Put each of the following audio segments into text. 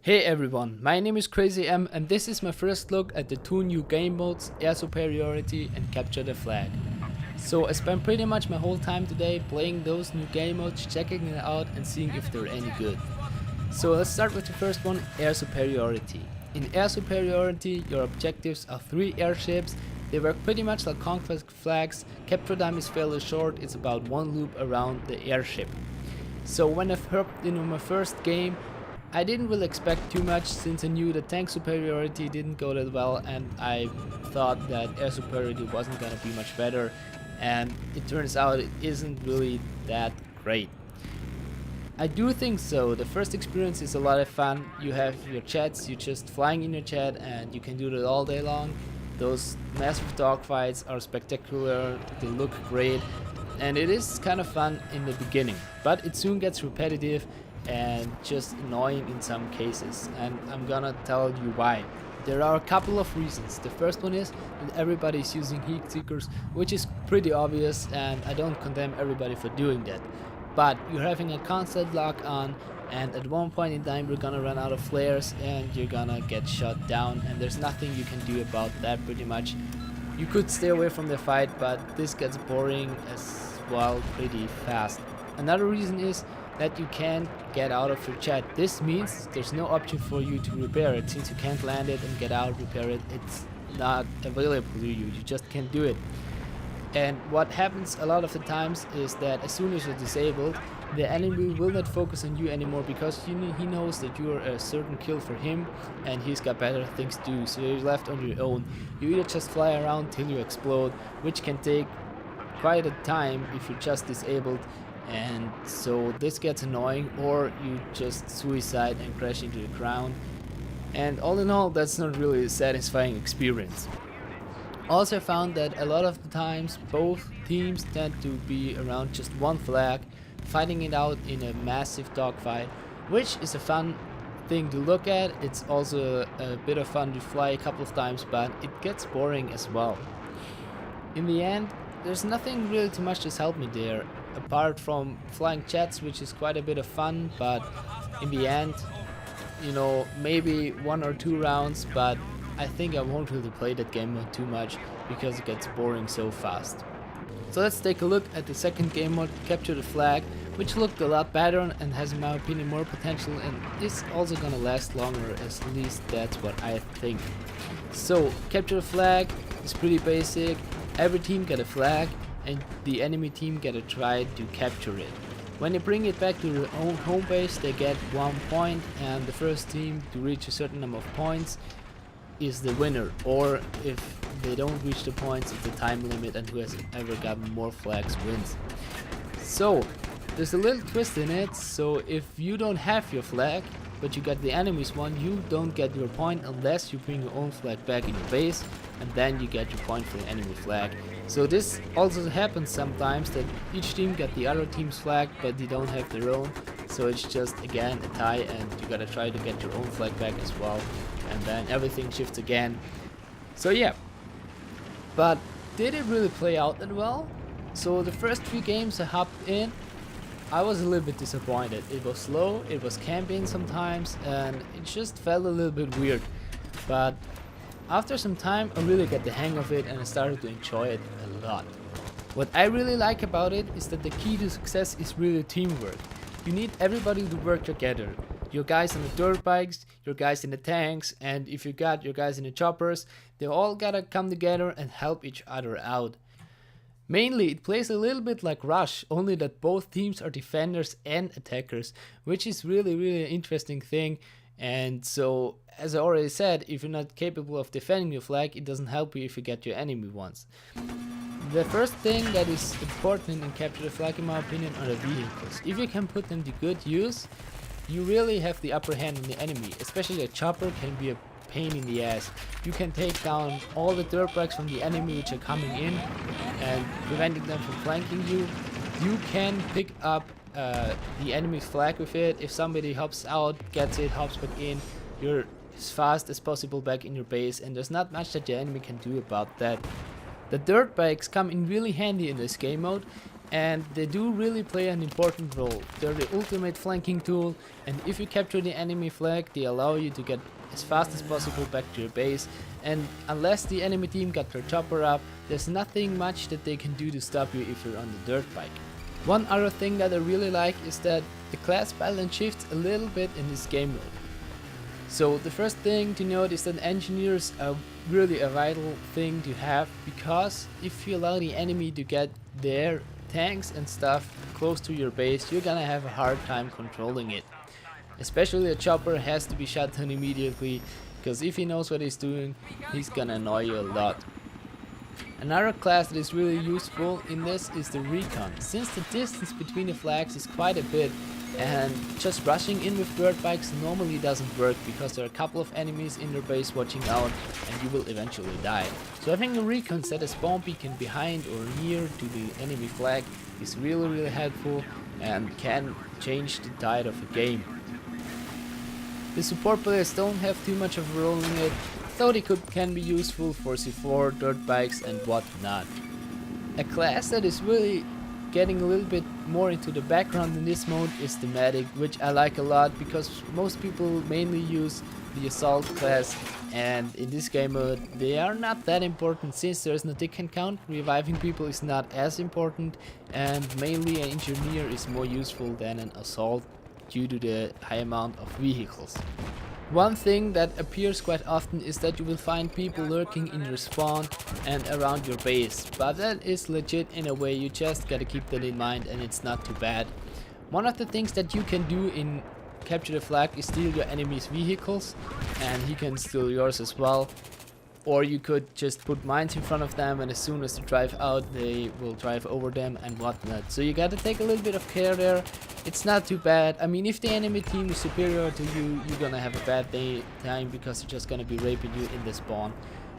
Hey everyone, my name is crZym and this is my first look at the two new game modes, Air Superiority and Capture the Flag. So I spent pretty much my whole time today playing those new game modes, checking it out and seeing if they're any good. So let's start with the first one, Air Superiority. In Air Superiority, your objectives are 3 airships. They work pretty much like conquest flags. Capture time is fairly short, it's about 1 loop around the airship. So when I hopped into my first game, I didn't really expect too much since I knew the tank superiority didn't go that well, and I thought that air superiority wasn't gonna be much better, and it turns out it isn't really that great. I do think so. The first experience is a lot of fun. You have your jets, you're just flying in your jet and you can do that all day long. Those massive dogfights are spectacular, they look great, and it is kind of fun in the beginning, but it soon gets repetitive and just annoying in some cases, and I'm gonna tell you why. There are a couple of reasons. The first one is that everybody is using heat seekers, which is pretty obvious, and I don't condemn everybody for doing that. But you're having a constant lock on, and at one point in time you're gonna run out of flares and you're gonna get shot down, and there's nothing you can do about that pretty much. You could stay away from the fight, but this gets boring as well pretty fast. Another reason is that you can't get out of your jet. This means there's no option for you to repair it. Since you can't land it and get out, repair it, it's not available to you. You just can't do it. And what happens a lot of the times is that as soon as you're disabled, the enemy will not focus on you anymore because he knows that you are a certain kill for him and he's got better things to do. So you're left on your own. You either just fly around till you explode, which can take quite a time if you're just disabled, and so this gets annoying, or you just suicide and crash into the ground, and all in all that's not really a satisfying experience. Also found that a lot of the times both teams tend to be around just one flag, fighting it out in a massive dogfight, which is a fun thing to look at. It's also a bit of fun to fly a couple of times, but it gets boring as well. In the end, there's nothing really too much that's helped me there, apart from flying jets, which is quite a bit of fun, but in the end, maybe 1 or 2 rounds, but I think I won't really play that game mode too much because it gets boring so fast. So let's take a look at the second game mode, Capture the Flag, which looked a lot better and has in my opinion more potential, and is also gonna last longer, at least that's what I think. So Capture the Flag is pretty basic. Every team get a flag and the enemy team gotta try to capture it. When they bring it back to their own home base, they get 1 point, and the first team to reach a certain number of points is the winner, or if they don't reach the points, it's a time limit, and who has ever gotten more flags wins. So there's a little twist in it. So if you don't have your flag but you got the enemy's one, you don't get your point unless you bring your own flag back in your base, and then you get your point for the enemy flag. So this also happens sometimes that each team got the other team's flag but they don't have their own, so it's just again a tie and you gotta try to get your own flag back as well, and then everything shifts again. So yeah, but did it really play out that well? So the first 3 games I hopped in, I was a little bit disappointed. It was slow, it was camping sometimes, and it just felt a little bit weird. But after some time I really got the hang of it and I started to enjoy it a lot. What I really like about it is that the key to success is really teamwork. You need everybody to work together. Your guys on the dirt bikes, your guys in the tanks, and if you got your guys in the choppers, they all gotta come together and help each other out. Mainly it plays a little bit like Rush, only that both teams are defenders and attackers, which is really an interesting thing. And so, as I already said, if you're not capable of defending your flag, it doesn't help you if you get your enemy ones. The first thing that is important in Capture the Flag in my opinion are the vehicles. If you can put them to good use, you really have the upper hand on the enemy. Especially a chopper can be a pain in the ass. You can take down all the dirt bikes from the enemy which are coming in and preventing them from flanking you. You can pick up the enemy's flag with it. If somebody hops out, gets it, hops back in, you're as fast as possible back in your base, and there's not much that the enemy can do about that. The dirt bikes come in really handy in this game mode and they do really play an important role. They're the ultimate flanking tool, and if you capture the enemy flag, they allow you to get as fast as possible back to your base, and unless the enemy team got their chopper up, there's nothing much that they can do to stop you if you're on the dirt bike. One other thing that I really like is that the class balance shifts a little bit in this game mode. So the first thing to note is that engineers are really a vital thing to have, because if you allow the enemy to get their tanks and stuff close to your base, you're gonna have a hard time controlling it. Especially a chopper has to be shot down immediately, because if he knows what he's doing, he's gonna annoy you a lot. Another class that is really useful in this is the recon, since the distance between the flags is quite a bit, and just rushing in with dirt bikes normally doesn't work because there are a couple of enemies in their base watching out and you will eventually die. So having a recon set a spawn beacon behind or near to the enemy flag is really helpful and can change the tide of a game. The support players don't have too much of a role in it, though they can be useful for C4, dirt bikes and whatnot. A class that is really getting a little bit more into the background in this mode is the medic, which I like a lot because most people mainly use the assault class, and in this game mode they are not that important since there is no tick count. Reviving people is not as important, and mainly an engineer is more useful than an assault due to the high amount of vehicles. One thing that appears quite often is that you will find people lurking in your spawn and around your base, but that is legit in a way. You just gotta keep that in mind and it's not too bad. One of the things that you can do in Capture the Flag is steal your enemy's vehicles, and he can steal yours as well. Or you could just put mines in front of them, and as soon as they drive out they will drive over them and whatnot. So you gotta take a little bit of care there. It's not too bad. I mean, if the enemy team is superior to you, you're gonna have a bad time because they're just gonna be raping you in the spawn.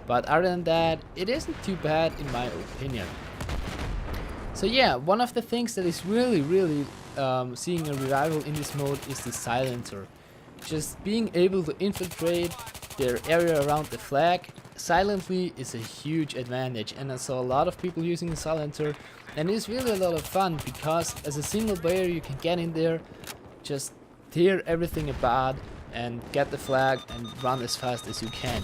But other than that, it isn't too bad in my opinion. So yeah, one of the things that is really seeing a revival in this mode is the silencer. Just being able to infiltrate their area around the flag silently is a huge advantage, and I saw a lot of people using the silencer, and it's really a lot of fun because as a single player you can get in there, just tear everything apart and get the flag and run as fast as you can.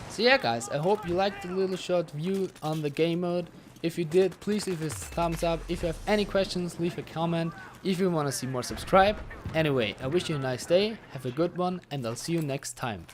So yeah guys, I hope you liked the little short view on the game mode. If you did, please leave a thumbs up. If you have any questions, leave a comment. If you want to see more, subscribe. Anyway, I wish you a nice day, have a good one, and I'll see you next time.